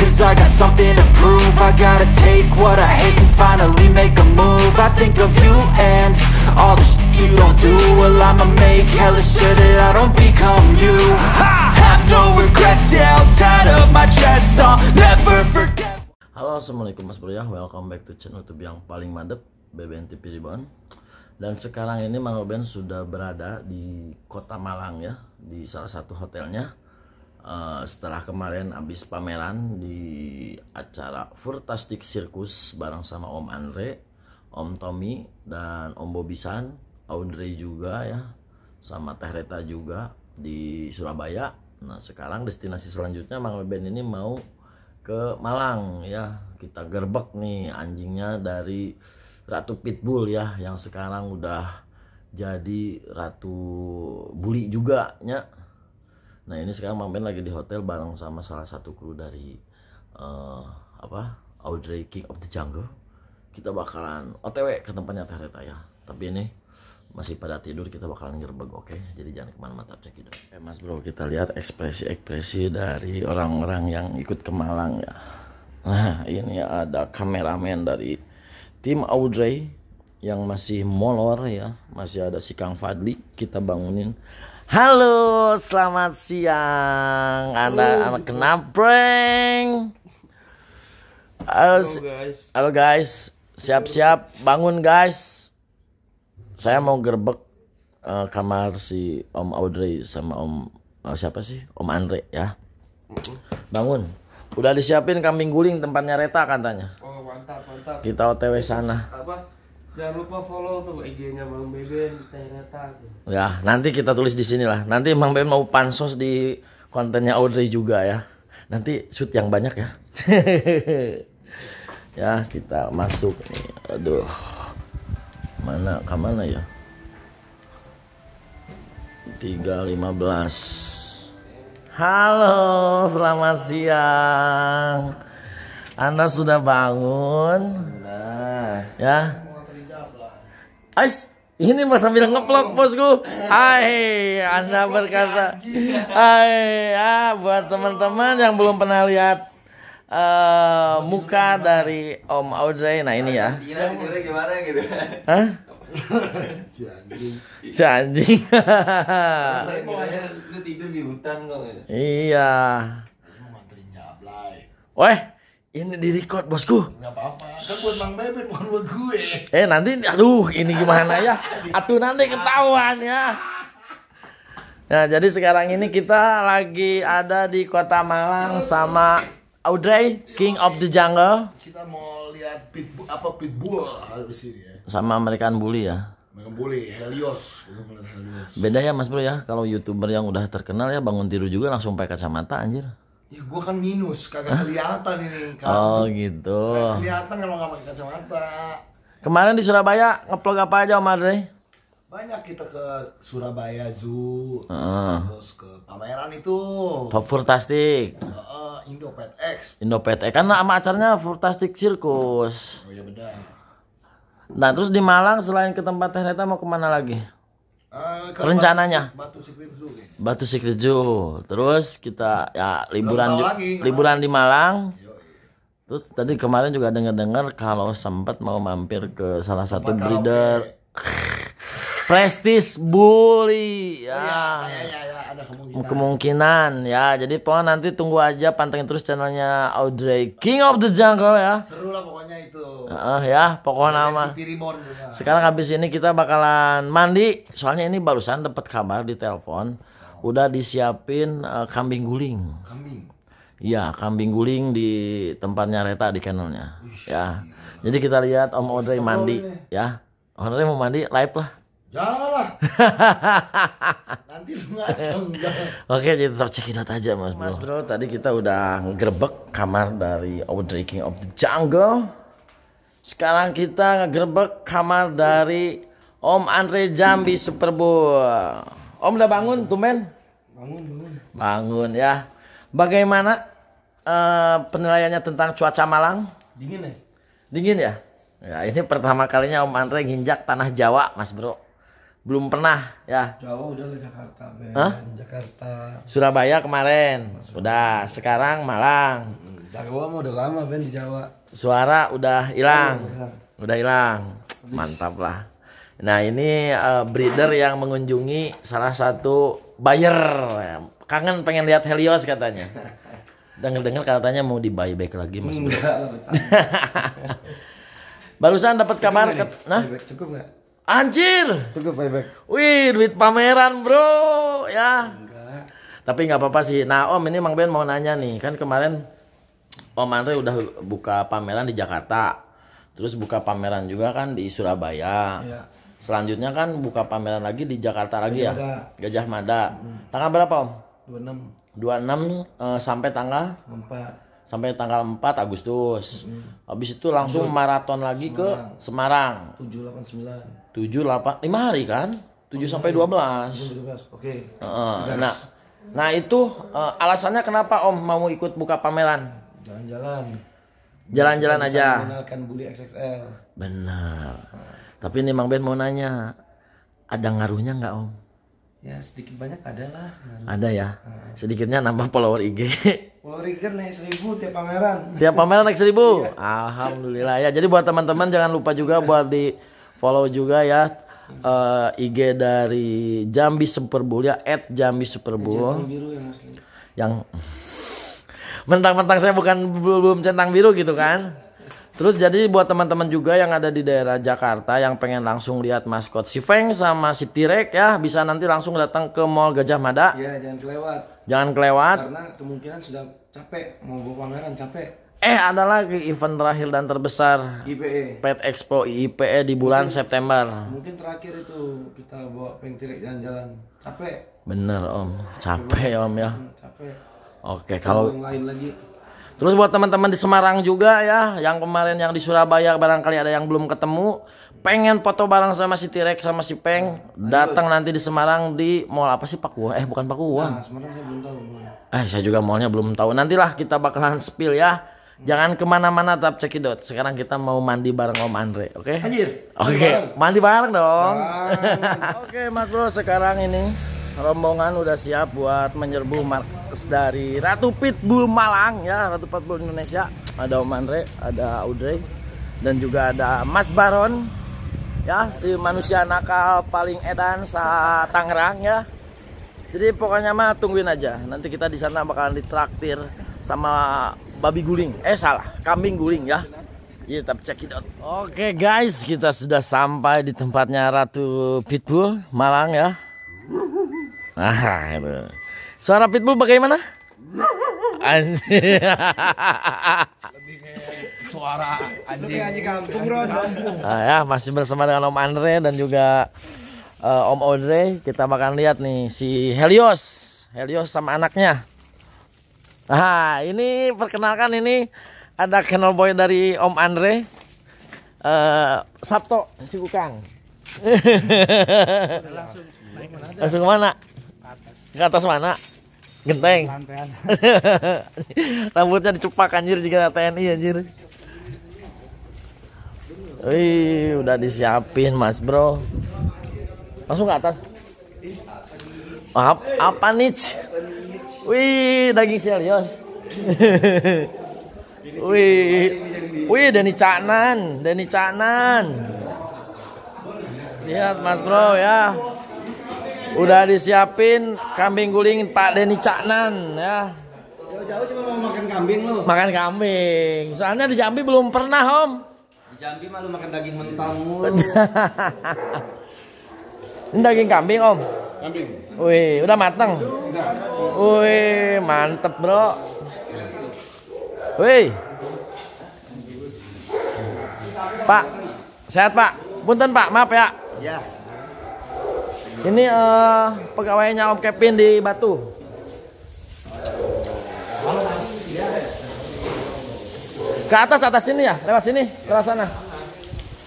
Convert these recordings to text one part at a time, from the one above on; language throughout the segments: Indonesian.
cause I got something to prove. I gotta take what I hate and finally make a move. I think of you and all the shit you don't do. Well, I'ma make hella sure that I don't become you. I have no regrets, yeah, I'll tie up my chest. I'll never forget. Halo, assalamualaikum mas bro ya, welcome back to channel YouTube yang paling mantep, BBN TV Rebound. Dan sekarang ini Mang Oben sudah berada di kota Malang ya, di salah satu hotelnya. Setelah kemarin habis pameran di acara Furtastic Circus bareng sama Om Andre, Om Tommy, dan Om Bobisan, Audrey juga ya, sama Teh Reta juga di Surabaya. Nah sekarang destinasi selanjutnya Mang Oben ini mau ke Malang ya. Kita gerbek nih anjingnya dari Ratu Pitbull ya, yang sekarang udah jadi Ratu Bully juga ya. Nah ini sekarang Mang Ben lagi di hotel bareng sama salah satu kru dari Audrey King of the Jungle. Kita bakalan OTW ke tempatnya Teh Reta ya. Tapi ini masih pada tidur, kita bakalan gerbek, oke? Jadi jangan kemana-mana, cek itu. Mas bro, kita lihat ekspresi-ekspresi dari orang-orang yang ikut ke Malang ya. Nah ini ada kameramen dari tim Audrey yang masih molor ya. Masih ada si Kang Fadli, kita bangunin. Halo, selamat siang. Anak-anak kena prank. Halo guys, siap-siap bangun guys. Saya mau gerbek kamar si Om Audrey sama Om siapa sih? Om Andre ya. Bangun. Udah disiapin kambing guling tempatnya Reta katanya. Oh mantap mantap. Kita OTW sana. Jangan lupa follow tuh IG-nya Bang Beben Teh Reta. Ya, nanti kita tulis di sini lah. Nanti Mang Beben mau pansos di kontennya Audrey juga ya. Nanti shoot yang banyak ya. Ya, kita masuk nih. Aduh. Kemana ya? 3.15. Halo, selamat siang. Anda sudah bangun? Nah, ya. Ais, ini mas sambil ngeplok bosku. Hai, Anda berkata. Hai, ya buat teman-teman yang belum pernah lihat muka dari Om Audrey, nah ini ya. Gimana gitu? Hah? Si anjing. Lu tidur di hutan kok. Iya. Weh, ini di record bosku. Enggak apa-apa. Kan buat Bang Beben, bukan buat gue. Nanti aduh ini gimana ya? Atuh nanti ketahuan ya. Nah, jadi sekarang ini kita lagi ada di Kota Malang sama Audrey King of the Jungle. Kita mau lihat Pitbull di sini ya. Sama American Bully ya. American Bully, Helios. Beda ya Mas Bro ya, kalau YouTuber yang udah terkenal ya bangun tidur juga langsung pakai kacamata anjir. Ya gua kan minus, kagak kelihatan ini. Oh gitu. Kelihatan kalau nggak pakai kacamata. Kemarin di Surabaya ngeplog apa aja Om Audrey? Banyak kita ke Surabaya Zoo, terus ke pameran itu. Furtastic. Indopet X. Indopet kan nama acaranya Furtastic Circus. Oh iya benar. Nah terus di Malang selain ke tempat Teh Reta mau kemana lagi? Rencananya Batu Secret Zoo. Terus kita ya liburan di Malang. Terus tadi kemarin juga dengar kalau sempat mau mampir ke salah satu breeder Prestige Bully ya. Ada kemungkinan ya. Jadi pokoknya nanti tunggu aja, pantengin terus channelnya Audrey King of the Jungle ya. Seru lah pokoknya itu. Ya pokoknya nama. Sekarang habis ini kita bakalan mandi. Soalnya ini barusan dapat kabar di telepon udah disiapin kambing guling. Iya, kambing guling di tempatnya Reta di channelnya. Ya. Jadi kita lihat Om Audrey mandi ya. Om Audrey mau mandi live lah. Janganlah. Nanti lu ngaceng. Oke, jadi tetap cekidot aja Mas Bro. Mas Bro, tadi kita udah ngegerebek kamar dari Audrey King of the Jungle. Sekarang kita ngegerebek kamar dari Om Andre Jambi Superbowl. Om udah bangun tuh men? Bangun ya. Bagaimana penilaiannya tentang cuaca Malang? Dingin ya? Dingin ya? Ya ini pertama kalinya Om Andre nginjak tanah Jawa Mas Bro. belum pernah ya. Jawa udah lah, Jakarta, Ben. Hah? Jakarta. Surabaya kemarin, udah. Sekarang Malang. Jawa mah udah lama, Ben, di Jawa. Suara udah hilang, Oh, udah hilang. Mantap lah. Nah ini breeder yang mengunjungi salah satu buyer. Kangen pengen lihat Helios katanya. Dengar-dengar katanya mau di buyback lagi Mas Bro. Enggak lah, betul. Barusan dapat kabar nah Buyback cukup nggak? anjir. Cukup buyback. Wih, duit pameran, Bro. Ya. Enggak. Tapi nggak apa-apa sih. Nah, Om, ini Mang Ben mau nanya nih. Kan kemarin Om Andre udah buka pameran di Jakarta. Terus buka pameran juga kan di Surabaya. Iya. Selanjutnya kan buka pameran lagi di Jakarta lagi ya. Gajah Gajah Mada. Tanggal berapa, Om? 26, 26 sampai tanggal 4 Agustus. Habis itu langsung maraton lagi ke Semarang. 4, 7, 8, 9. 7, 8, 5 hari kan? 7 sampai 12. 12. Oke. Nah itu alasannya kenapa Om mau ikut buka pameran? Jalan-jalan. Jalan-jalan Bisa aja. mengenalkan Bully XXL. Benar. Tapi ini Mang Ben mau nanya, ada ngaruhnya nggak Om? Ya sedikit banyak ada lah. Ada ya. Sedikitnya nambah follower IG. Follower kan naik 1000 tiap pameran. Tiap pameran naik 1000. Alhamdulillah ya. Jadi buat teman-teman jangan lupa juga buat di follow juga ya IG dari Jambi Superbull ya @Jambi Superbull. Centang biru yang asli. Yang mentang-mentang saya belum centang biru gitu kan. Terus jadi buat teman-teman juga yang ada di daerah Jakarta yang pengen langsung lihat maskot si Feng sama si T-Rex ya, bisa nanti langsung datang ke Mall Gajah Mada. Iya, jangan kelewat. Jangan kelewat. Karena kemungkinan sudah capek mau bawa pameran, capek. Ada lagi event terakhir dan terbesar IPE. Pet Expo IPE di bulan September. Mungkin terakhir itu kita bawa Feng T-Rex jalan-jalan. Capek. Bener Om, capek Om ya. Capek. Oke, kalau Yang lain lagi. terus buat teman-teman di Semarang juga ya, yang kemarin yang di Surabaya barangkali ada yang belum ketemu, pengen foto bareng sama si T-Rex sama si Peng, datang nanti di Semarang di mall apa sih Pakuwon? Bukan Pakuwon. Nah, sebenarnya saya belum tahu. Saya juga mallnya belum tahu. Nantilah kita bakalan spill ya. Jangan kemana-mana, tetap cekidot. Sekarang kita mau mandi bareng Om Andre, oke? Anjir. Oke, mandi bareng dong. Oke Mas Bro, sekarang ini rombongan udah siap buat menyerbu markas dari Ratu Pitbull Malang ya, Ratu Pitbull Indonesia. Ada Om Andre, ada Audrey, dan juga ada Mas Baron ya, si manusia nakal paling edan sa Tangerang ya. Jadi pokoknya mah tungguin aja. Nanti kita di sana bakalan ditraktir sama babi guling. Kambing guling ya. Iya, tetap check it out. Oke guys, kita sudah sampai di tempatnya Ratu Pitbull Malang ya. Nah, itu. Suara Pitbull bagaimana? Anjing. Suara anjing kampung, Bro. Nah, ya, masih bersama dengan Om Andre dan juga Om Audrey. Kita bakalan lihat nih si Helios sama anaknya. Nah, ini perkenalkan, ini ada channel boy dari Om Andre, Sabto si Kukang. Langsung kemana? Ke atas mana? Genteng. Rambutnya dicepak anjir juga TNI anjir. Wih, udah disiapin Mas Bro. Langsung ke atas. Apa nih? Wih, daging Helios. Wih, Denny Caknan. Lihat Mas Bro ya. Udah disiapin kambing guling Pak Denny Caknan ya. Jauh-jauh cuma mau makan kambing lu. Makan kambing. Soalnya di Jambi belum pernah, Om. Di Jambi mah lu makan daging mentah mulu. Ini daging kambing, Om. Kambing. Wih, udah mateng. Wih, mantep, Bro. Wih. Pak, sehat, Pak. Punten, Pak. Maaf ya. Ya. Ini pegawainya Om Kevin di Batu. Ke atas sini ya, lewat sini, lewat sana.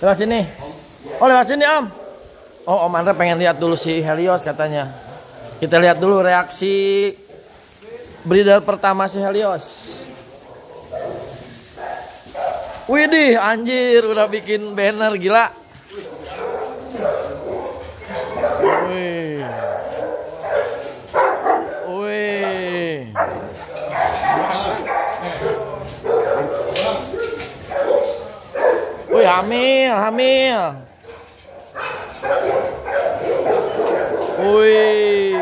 Lewat sini. Oh, lewat sini, Om. Oh, Om Andre pengen lihat dulu si Helios katanya. Kita lihat dulu reaksi breeder pertama si Helios. Widih, anjir, udah bikin banner gila. Wih, hamil. Wih.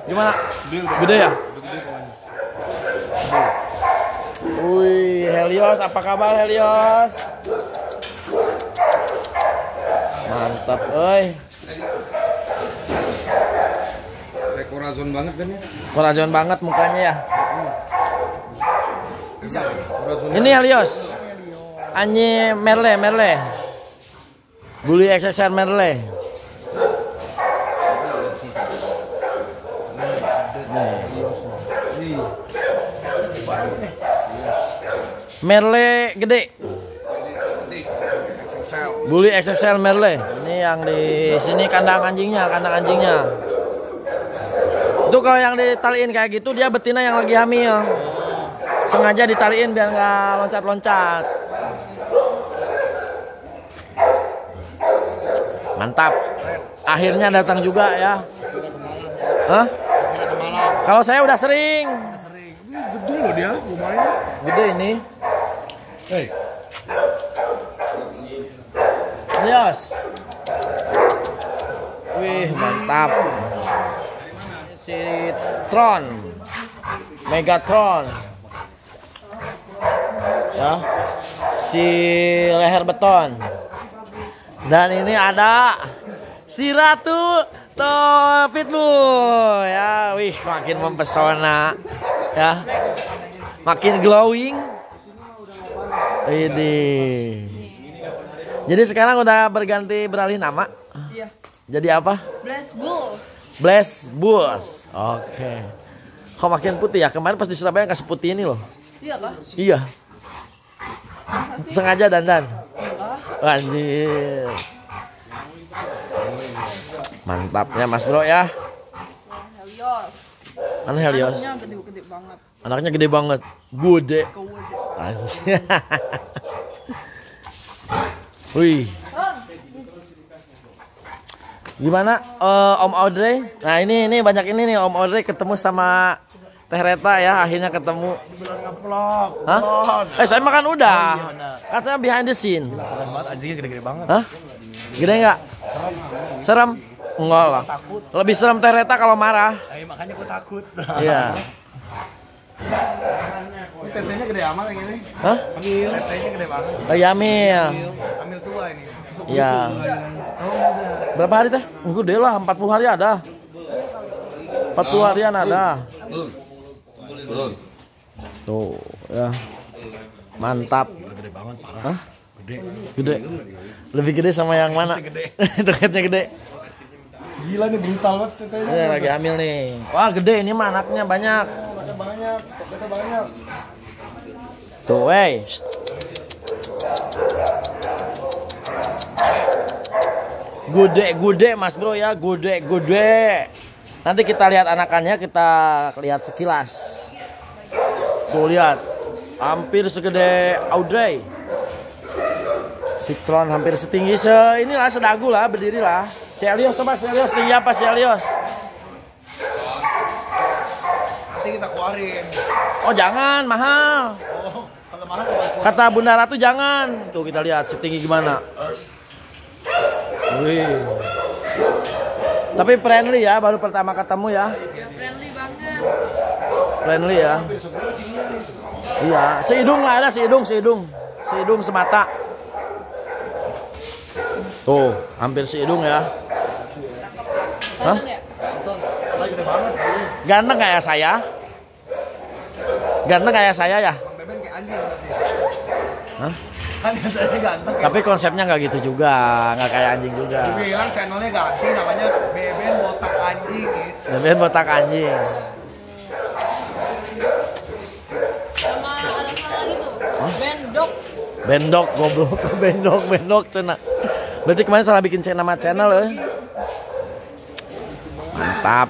Gimana? Gede ya? Wih, Helios, apa kabar Helios? Mantap, euy. Korazon banget kan ya? Korazon banget mukanya ya. Ini Helios. Anjing Merle. Bully XXR Merle. Merle gede. Bully XXL Merle. Ini yang di sini kandang anjingnya. Itu kalau yang ditaliin kayak gitu dia betina yang lagi hamil. Sengaja ditaliin biar nggak loncat-loncat. Mantap. Akhirnya datang juga ya. Hah? Kalau saya udah sering. Gede loh dia, lumayan. Gede ini. Hey. Yes. Wih, mantap. Si Tron. Megatron. Ya. Si leher beton. Dan ini ada si Ratu Pitbull. Ya, wih, makin mempesona. Ya. Makin glowing. Ini. Jadi sekarang udah beralih nama. Iya. Jadi apa? Bless Bulls. Oke. Kok makin putih ya? Kemarin pas di Surabaya kasih putih ini loh. Iya kah? Iya. Sengaja dandan. Anjir. Mantapnya Mas Bro ya. Helios. Mana Helios? Anaknya gede banget. Anaknya gede banget. Gede. Anjir. Wih. Gimana Om Audrey? Nah ini banyak ini nih Om Audrey ketemu sama Teh Reta ya, akhirnya ketemu. Hah? Saya makan udah. Kan saya behind the scene. Keren banget, anjingnya gede-gede banget. Hah? Gede nggak? Serem? Enggak lah. Lebih serem Teh Reta kalau marah. Makanya gue takut. Iya. Ini tetenya gede amat yang ini. Hah? Tetenya gede banget. Lagi hamil. Hamil tua ini. Iya. Berapa hari teh? Gede lah, 40 hari ada. 40 harian ada. Tuh, ya. Mantap. Gede banget, parah. Hah? Gede. Lebih gede sama yang mana? Tiketnya gede. Gila nih, brutal banget tetenya. Ini lagi hamil nih. Wah, gede ini mah anaknya banyak. Tetenya banyak. Tuh, wey. Gede Mas Bro ya, gede. Nanti kita lihat anakannya, kita lihat sekilas. Tuh lihat, hampir segede Audrey. Si Tron hampir setinggi inilah sedagu lah, berdiri lah. Si Helios, coba si Helios tinggi apa si Helios? Nanti kita keluarin. Oh jangan, mahal. Kalau mahal Kata Bunda Ratu jangan. Tuh kita lihat setinggi gimana. Wih. Tapi friendly ya, baru pertama ketemu ya. Friendly banget. Friendly ya. Iya, seidung lah ada, seidung semata. Tuh, hampir seidung ya. Hah? gede banget. Ganteng kayak saya? Ganteng kayak saya ya? Beben kayak anjing berarti. Hah? Kan katanya ganteng. Tapi konsepnya nggak gitu juga, nggak kayak anjing juga. Dibilang channelnya ganti namanya Beben Botak Anjing gitu. Beben botak anjing. Sama ada satu lagi tuh. Bendok. Bendok goblok, bendok cena. Berarti kemarin salah bikin nama channel ya. Mantap.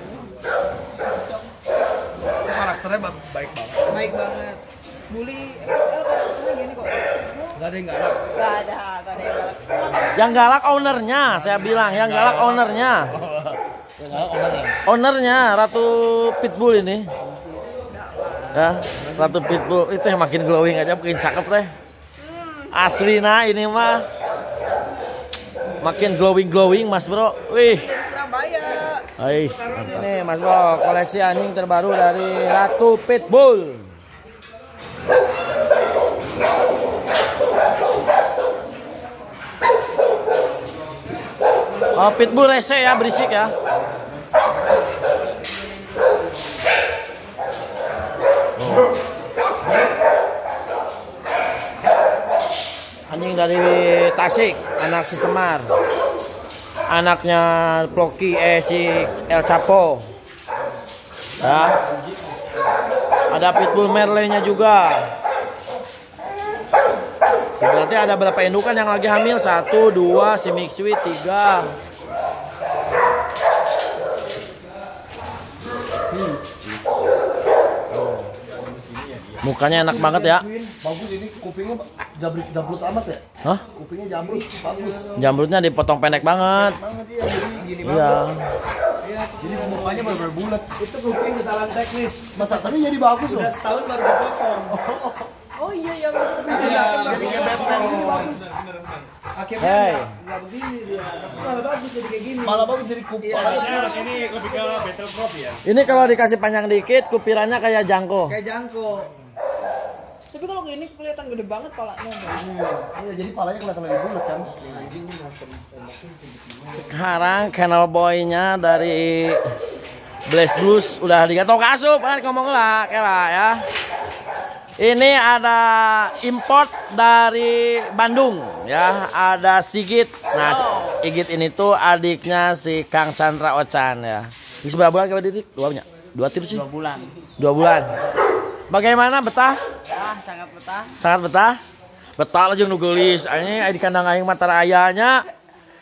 Karakternya baik banget. Baik banget. Bully karakternya gini kok. Gak ada yang galak. Gak ada yang galak. Yang galak ownernya, saya bilang yang galak ownernya. Yang galak ownernya. Ownernya Ratu Pitbull ini. Ya, Ratu Pitbull itu yang makin glowing aja, makin cakep teh. Aslina ini mah makin glowing Mas Bro. Wih. Surabaya. Hai. Ini Mas Bro, koleksi anjing terbaru dari Ratu Pitbull. Oh, Pitbull rese ya, berisik ya. Anjing dari Tasik, anak si Semar. Anaknya Ploki si El Chapo. Ya. Ada Pitbull Merle-nya juga. Berarti ada berapa indukan yang lagi hamil? 1, 2, si Mixwit 3. Mukanya enak banget ya. Bagus ini kupingnya jambrut amat ya. Hah? Kupingnya jambrut bagus. Jamrutnya dipotong pendek banget. Banget iya, jadi gini Iya. Jadi mukanya benar-benar bulat. Itu kuping kesalahan teknis. Masa tapi jadi bagus loh. Udah setahun baru dipotong. Oh iya yang Jadi kayak benteng ini bagus. Akhirnya Hey. nggak begini dia. Malah bagus jadi kayak gini. Malah bagus jadi kupal. Ini lebih ke battle prop ya. Ini kalau dikasih panjang dikit, kupirannya kayak jangko. Kayak jangko. Tapi kalau gini kelihatan gede banget palanya. Iya, jadi palanya kelihatan lebih bulat kan. Sekarang Kennel Boy-nya dari Blaze Blues udah digantung kasup kan ngomong lah ya. Ini ada import dari Bandung ya, ada Sigit. Nah, Sigit ini tuh adiknya si Kang Chandra Ocan ya. Ini seberapa bulan kayak Didik? 2 tim sih? 2 bulan. 2 bulan. Bagaimana betah? Ah, sangat betah. Sangat betah. Betah aja nu geulis. Ini di kandang aing matara ayahnya.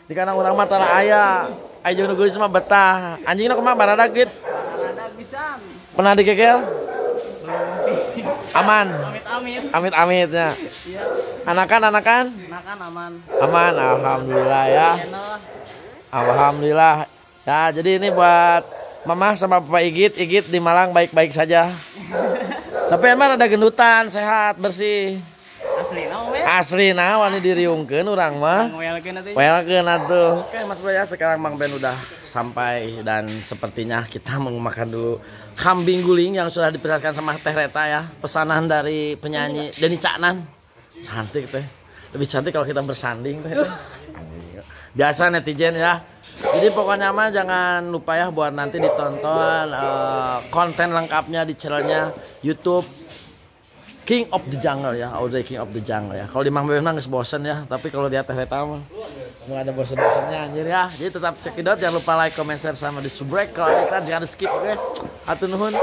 Di kandang urang matara ayah. Aing nu geulis mah betah. Anjingna kumaha barada git? Rada bisa. Pernah digegel? Aman. Amit-amit. Amit-amitnya. Iya. Anakan? Makan aman. Aman, alhamdulillah ya. Channel Alhamdulillah. Ya, jadi ini buat Mama sama Papa Igit di Malang baik-baik saja. Tapi emang ada gendutan, sehat, bersih. asli naon we? Asli nah wani diriungkeun urang mah. Welkeun atuh. Welkeun atuh. Oke Mas Bro ya, sekarang Mang Ben udah sampai dan sepertinya kita mau makan dulu kambing guling yang sudah dipesankan sama Teh Reta ya. Pesanan dari penyanyi Denny Caknan. Cantik teh. Lebih cantik kalau kita bersanding teh. Biasa netizen ya. Jadi pokoknya mah jangan lupa ya buat nanti ditonton konten lengkapnya di channelnya YouTube King of the Jungle ya, Audrey King of the Jungle ya. Kalau di Mang Ben nangis bosen ya, tapi kalau dia Teh Reta mah nggak ada bosen-bosennya anjir ya. Jadi tetap cekidot, jangan lupa like, comment, share sama di subrek. Kalau iklan jangan di skip, oke? Atur nuhun.